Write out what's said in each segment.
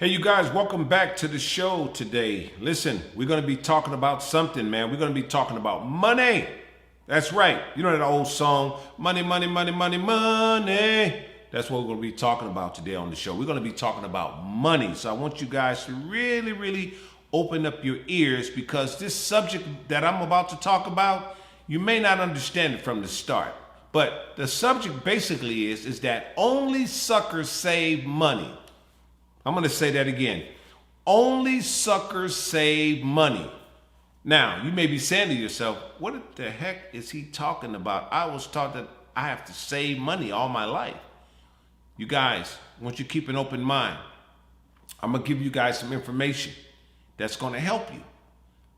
Hey, you guys, welcome back to the show today. Listen, we're going to be talking about something, man. We're going to be talking about money. That's right. You know that old song, money, money, money, money, money. That's what we're going to be talking about today on the show. We're going to be talking about money. So I want you guys to really open up your ears, because this subject that I'm about to talk about, you may not understand it from the start. But the subject basically is that only suckers save money. I'm going to say that again. Only suckers save money. Now, you may be saying to yourself, what the heck is he talking about? I was taught that I have to save money all my life. You guys, I want you to keep an open mind. I'm going to give you guys some information that's going to help you.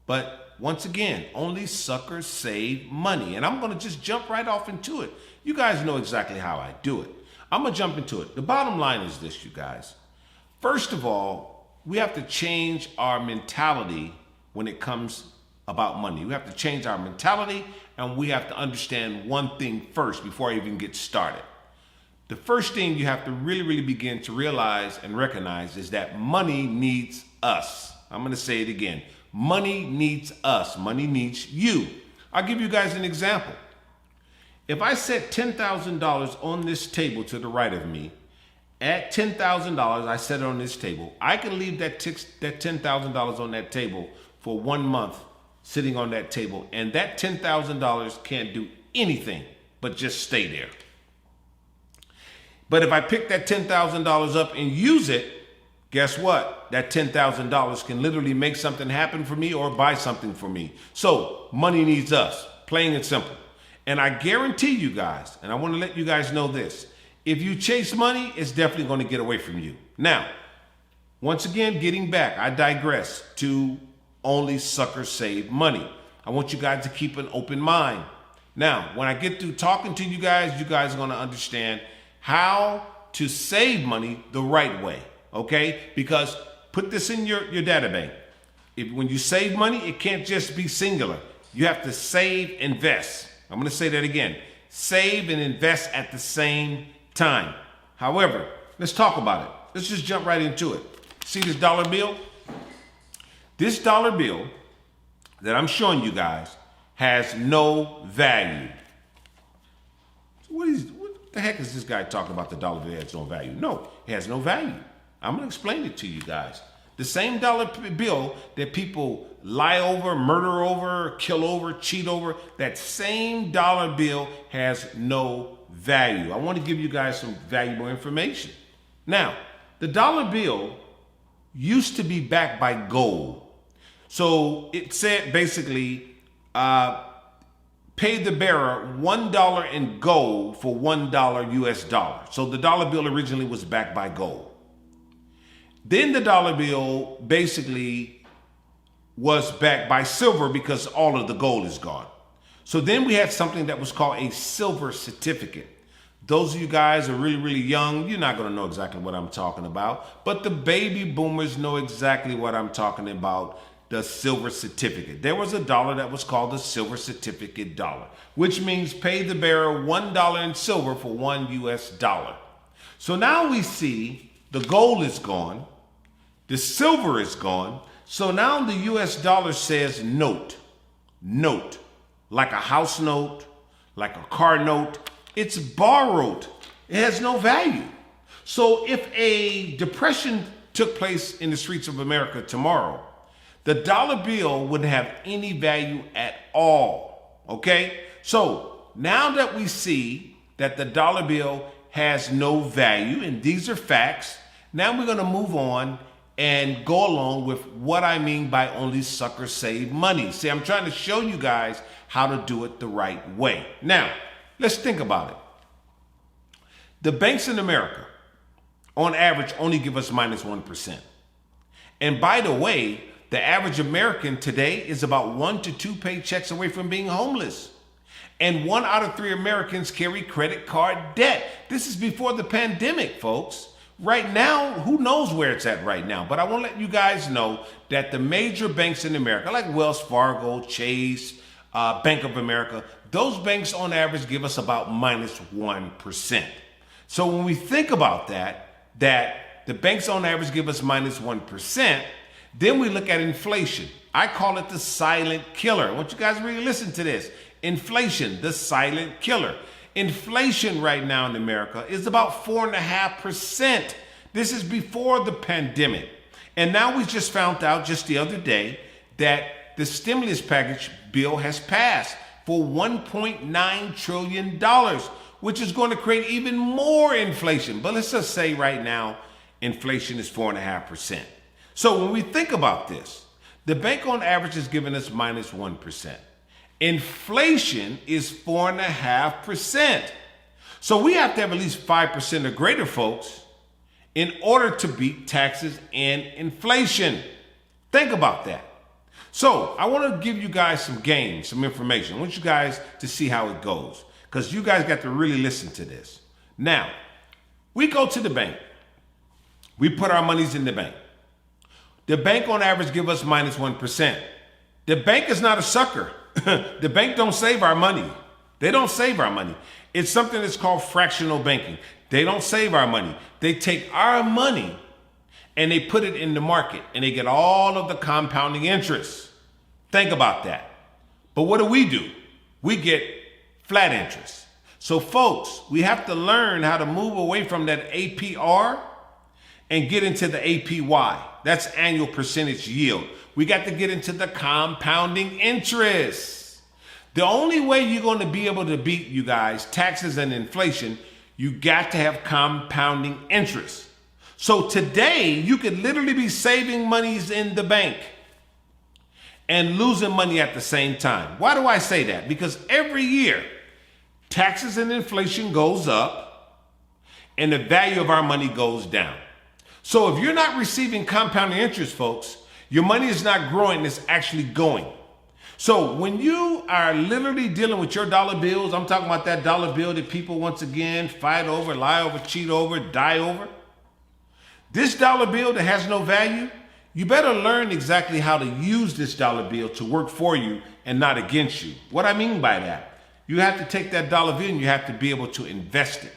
But once again, only suckers save money. And I'm going to just jump right off into it. You guys know exactly how I do it. I'm going to jump into it. The bottom line is this, you guys. First of all, we have to change our mentality when it comes about money. We have to change our mentality, and we have to understand one thing first before I even get started. The first thing you have to really begin to realize and recognize is that money needs us. I'm going to say it again. Money needs us. Money needs you. I'll give you guys an example. If I set $10,000 on this table to the right of me, at $10,000, I set it on this table, I can leave that $10,000 on that table for 1 month sitting on that table, and that $10,000 can't do anything but just stay there. But if I pick that $10,000 up and use it, guess what? That $10,000 can literally make something happen for me or buy something for me. So money needs us, plain and simple. And I guarantee you guys, and I want to let you guys know this, if you chase money, it's definitely going to get away from you. Now, once again, getting back, I digress to only suckers save money. I want you guys to keep an open mind. Now, when I get through talking to you guys are going to understand how to save money the right way, okay? Because put this in your data bank. When you save money, it can't just be singular. You have to save, invest. I'm going to say that again. Save and invest at the same time. However, let's talk about it. Let's just jump right into it. See this dollar bill? This dollar bill that I'm showing you guys has no value. So what the heck is this guy talking about? The dollar bill has no value? No, it has no value. I'm going to explain it to you guys. The same dollar bill that people lie over, murder over, kill over, cheat over, that same dollar bill has no value. I want to give you guys some valuable information. Now, the dollar bill used to be backed by gold. So it said basically, pay the bearer $1 in gold for $1 US dollar. So the dollar bill originally was backed by gold. Then the dollar bill basically was backed by silver because all of the gold is gone. So then we had something that was called a silver certificate. Those of you guys are really young, you're not going to know exactly what I'm talking about. But the baby boomers know exactly what I'm talking about, the silver certificate. There was a dollar that was called the silver certificate dollar, which means pay the bearer $1 in silver for $1 US dollar. So now we see the gold is gone, the silver is gone. So now the US dollar says note, like a house note, like a car note. It's borrowed. It has no value. So if a depression took place in the streets of America tomorrow, the dollar bill wouldn't have any value at all. Okay? So now that we see that the dollar bill has no value, and these are facts, now we're going to move on and go along with what I mean by only suckers save money. See, I'm trying to show you guys how to do it the right way. Now, let's think about it. The banks in America, on average, only give us minus 1%. And by the way, the average American today is about 1 to 2 paychecks away from being homeless. And 1 out of 3 Americans carry credit card debt. This is before the pandemic, folks. Right now, who knows where it's at right now? But I want to let you guys know that the major banks in America, like Wells Fargo, Chase, Bank of America, those banks on average give us about minus 1%. So when we think about that the banks on average give us minus 1%. Then we look at inflation. I call it the silent killer. I want you guys to really listen to this. Inflation, the silent killer. Inflation right now in America is about 4.5%. This is before the pandemic. And now we just found out just the other day that the stimulus package bill has passed for $1.9 trillion, which is going to create even more inflation. But let's just say right now, inflation is 4.5%. So when we think about this, the bank on average is giving us minus 1%. Inflation is 4.5%. So we have to have at least 5% or greater, folks, in order to beat taxes and inflation. Think about that. So I want to give you guys some games, some information. I want you guys to see how it goes, because you guys got to really listen to this. Now, we go to the bank. We put our monies in the bank. The bank on average give us minus 1%. The bank is not a sucker. The bank don't save our money. They don't save our money. It's something that's called fractional banking. They don't save our money. They take our money and they put it in the market and they get all of the compounding interest. Think about that. But what do? We get flat interest. So folks, we have to learn how to move away from that APR and get into the APY. That's annual percentage yield. We got to get into the compounding interest. The only way you're going to be able to beat, you guys, taxes and inflation, you got to have compounding interest. So today, you could literally be saving monies in the bank and losing money at the same time. Why do I say that? Because every year, taxes and inflation goes up and the value of our money goes down. So if you're not receiving compounding interest, folks, your money is not growing, it's actually going. So when you are literally dealing with your dollar bills, I'm talking about that dollar bill that people once again fight over, lie over, cheat over, die over. This dollar bill that has no value, you better learn exactly how to use this dollar bill to work for you and not against you. What I mean by that, you have to take that dollar bill and you have to be able to invest it.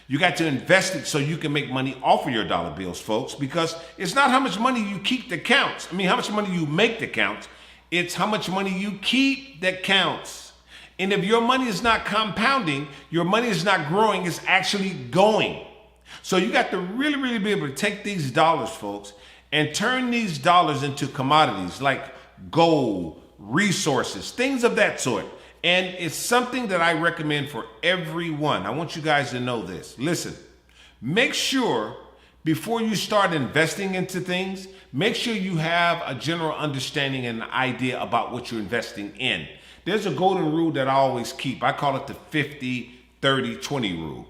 You got to invest it so you can make money off of your dollar bills, folks, because it's not how much money you keep that counts. I mean, how much money you make that counts. It's how much money you keep that counts. And if your money is not compounding, your money is not growing, it's actually going. So you got to really, really be able to take these dollars, folks, and turn these dollars into commodities like gold, resources, things of that sort. And it's something that I recommend for everyone. I want you guys to know this. Listen, make sure before you start investing into things, make sure you have a general understanding and an idea about what you're investing in. There's a golden rule that I always keep. I call it the 50-30-20 rule.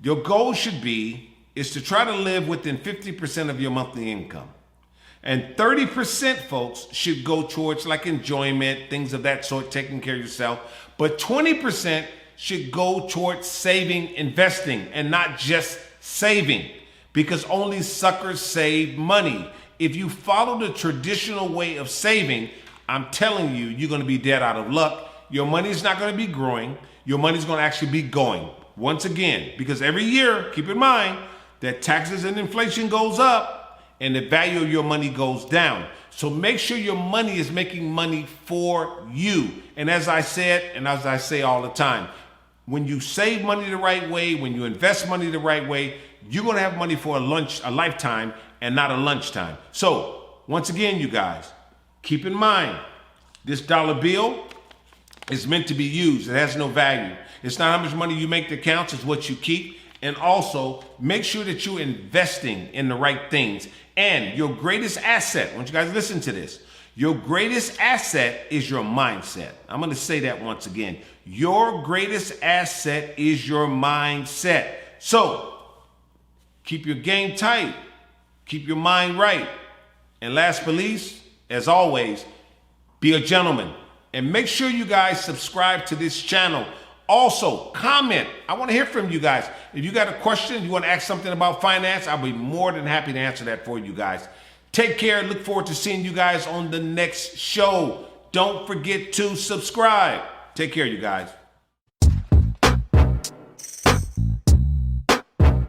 Your goal should be is to try to live within 50% of your monthly income. And 30%, folks, should go towards like enjoyment, things of that sort, taking care of yourself. But 20% should go towards saving, investing, and not just saving, because only suckers save money. If you follow the traditional way of saving, I'm telling you, you're going to be dead out of luck. Your money is not going to be growing. Your money is going to actually be going. Once again, because every year, keep in mind that taxes and inflation goes up, and the value of your money goes down. So make sure your money is making money for you. And as I said, and as I say all the time, when you save money the right way, when you invest money the right way, you're gonna have money for a lifetime and not a lunchtime. So once again, you guys, keep in mind, this dollar bill is meant to be used. It has no value. It's not how much money you make that counts, it's what you keep. And also, make sure that you're investing in the right things. And your greatest asset, I want you guys to listen to this. Your greatest asset is your mindset. I'm going to say that once again. Your greatest asset is your mindset. So, keep your game tight. Keep your mind right. And last but least, as always, be a gentleman. And make sure you guys subscribe to this channel. Also, comment. I want to hear from you guys. If you got a question, you want to ask something about finance, I'll be more than happy to answer that for you guys. Take care. Look forward to seeing you guys on the next show. Don't forget to subscribe. Take care, you guys.